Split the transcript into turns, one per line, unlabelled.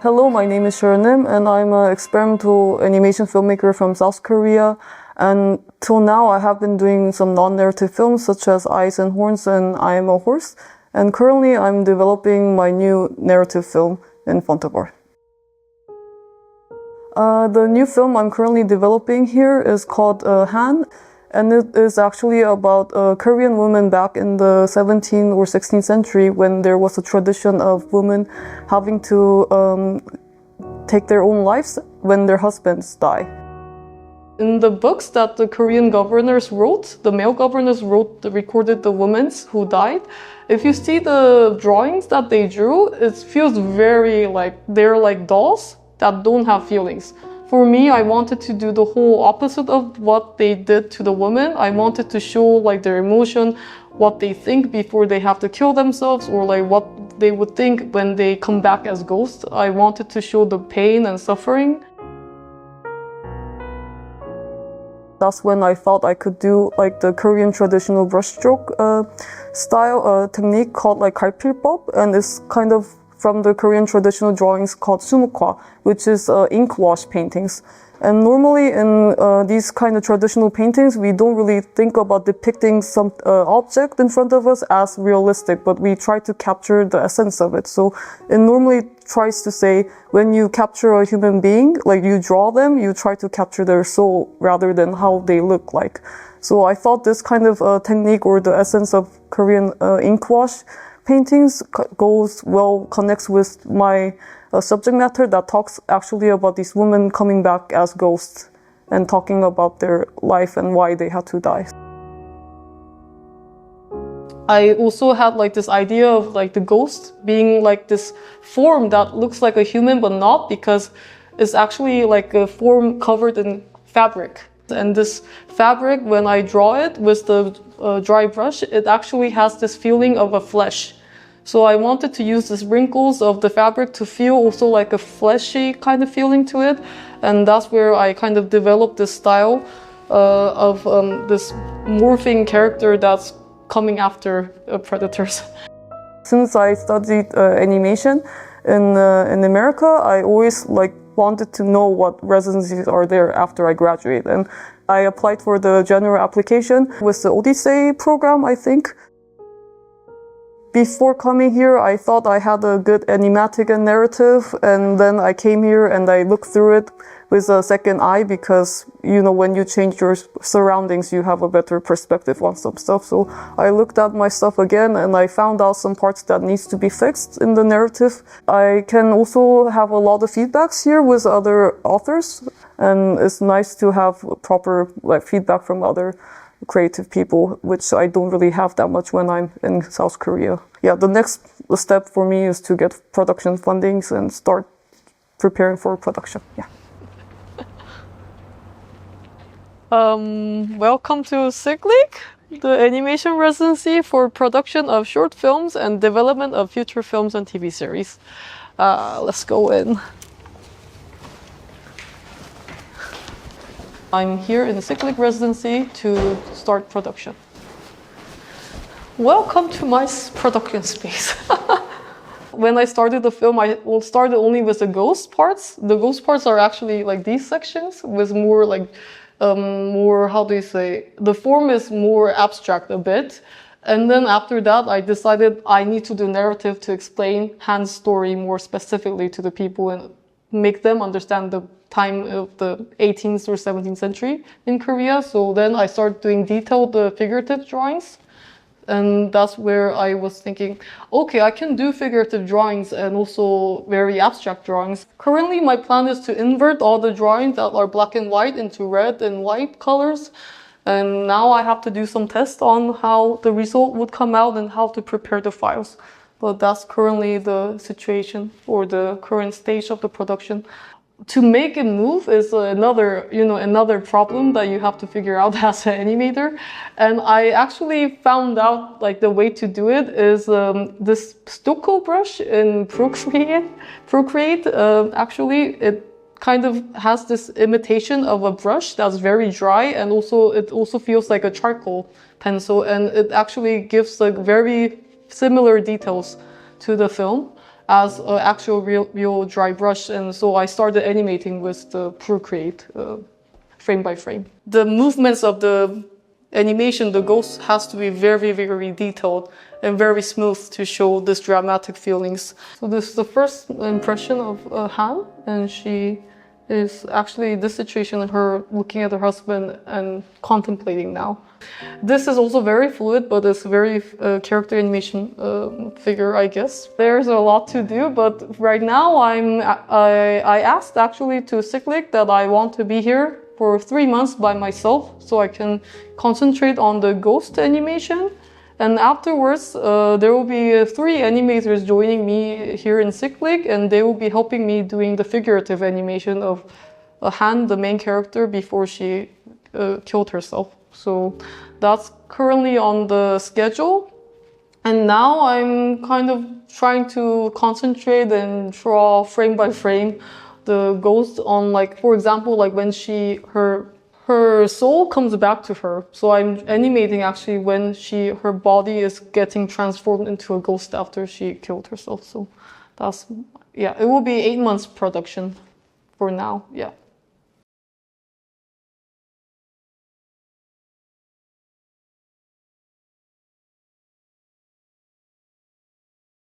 Hello, my name is Chaerin Im, and I'm an experimental animation filmmaker from South Korea. And till now, I have been doing some non-narrative films such as Eyes and Horns and I Am a Horse. And currently, I'm developing my new narrative film in Fontevraud. The new film I'm currently developing here is called Haan. And it is actually about Korean women back in the 17th or 16th century when there was a tradition of women having to take their own lives when their husbands die. In the books that the Korean governors wrote, the male governors recorded the women who died. If you see the drawings that they drew, it feels very like they're like dolls that don't have feelings. For me, I wanted to do the whole opposite of what they did to the women. I wanted to show like their emotion, what they think before they have to kill themselves, or like what they would think when they come back as ghosts. I wanted to show the pain and suffering. That's when I felt I could do like the Korean traditional brushstroke style technique called like 갈필법, and it's kind of from the Korean traditional drawings called sumukwa, which is ink wash paintings. And normally in these kind of traditional paintings, we don't really think about depicting some object in front of us as realistic, but we try to capture the essence of it. So it normally tries to say, when you capture a human being, like you draw them, you try to capture their soul rather than how they look like. So I thought this kind of technique, or the essence of Korean ink wash paintings, connects with my subject matter that talks actually about these women coming back as ghosts and talking about their life and why they had to die. I also had like this idea of like the ghost being like this form that looks like a human but not, because it's actually like a form covered in fabric. And this fabric, when I draw it with the dry brush, it actually has this feeling of a flesh. So I wanted to use these wrinkles of the fabric to feel also like a fleshy kind of feeling to it. And that's where I kind of developed this style of this morphing character that's coming after predators. Since I studied animation in America, I always wanted to know what residencies are there after I graduate. And I applied for the general application with the Odyssée Program, I think. Before coming here, I thought I had a good animatic and narrative, and then I came here and I looked through it with a second eye, because, you know, when you change your surroundings, you have a better perspective on some stuff. So I looked at my stuff again and I found out some parts that needs to be fixed in the narrative. I can also have a lot of feedbacks here with other authors, and it's nice to have proper feedback from other creative people, which I don't really have that much when I'm in South Korea. Yeah, the next step for me is to get production fundings and start preparing for production. Yeah. Welcome to CICLIC, the animation residency for production of short films and development of future films and TV series. Let's go in. I'm here in the CICLIC residency to start production. Welcome to my production space. When I started the film, I started only with the ghost parts. The ghost parts are actually like these sections with more how do you say, the form is more abstract a bit. And then after that, I decided I need to do narrative to explain Haan's story more specifically to the people and make them understand the time of the 18th or 17th century in Korea. So then I started doing detailed figurative drawings. And that's where I was thinking, okay, I can do figurative drawings and also very abstract drawings. Currently, my plan is to invert all the drawings that are black and white into red and white colors. And now I have to do some tests on how the result would come out and how to prepare the files. But that's currently the situation, or the current stage of the production. To make it move is another problem that you have to figure out as an animator. And I actually found out the way to do it is this stucco brush in Procreate. Actually, it kind of has this imitation of a brush that's very dry, and it also feels like a charcoal pencil, and it actually gives very similar details to the film. as an actual real dry brush, and so I started animating with the Procreate frame by frame. The movements of the animation, the ghost has to be very, very detailed and very smooth to show this dramatic feelings. So this is the first impression of Haan, and she is actually this situation of her looking at her husband and contemplating now. This is also very fluid, but it's very character animation figure, I guess. There's a lot to do, but right now I asked actually to CICLIC that I want to be here for 3 months by myself so I can concentrate on the ghost animation. And afterwards, there will be 3 animators joining me here in CICLIC, and they will be helping me doing the figurative animation of Haan, the main character, before she killed herself. So that's currently on the schedule. And now I'm kind of trying to concentrate and draw frame by frame the ghost on, like, for example, like when her soul comes back to her. So I'm animating actually when her body is getting transformed into a ghost after she killed herself. So that's, yeah, it will be 8 months production for now, yeah.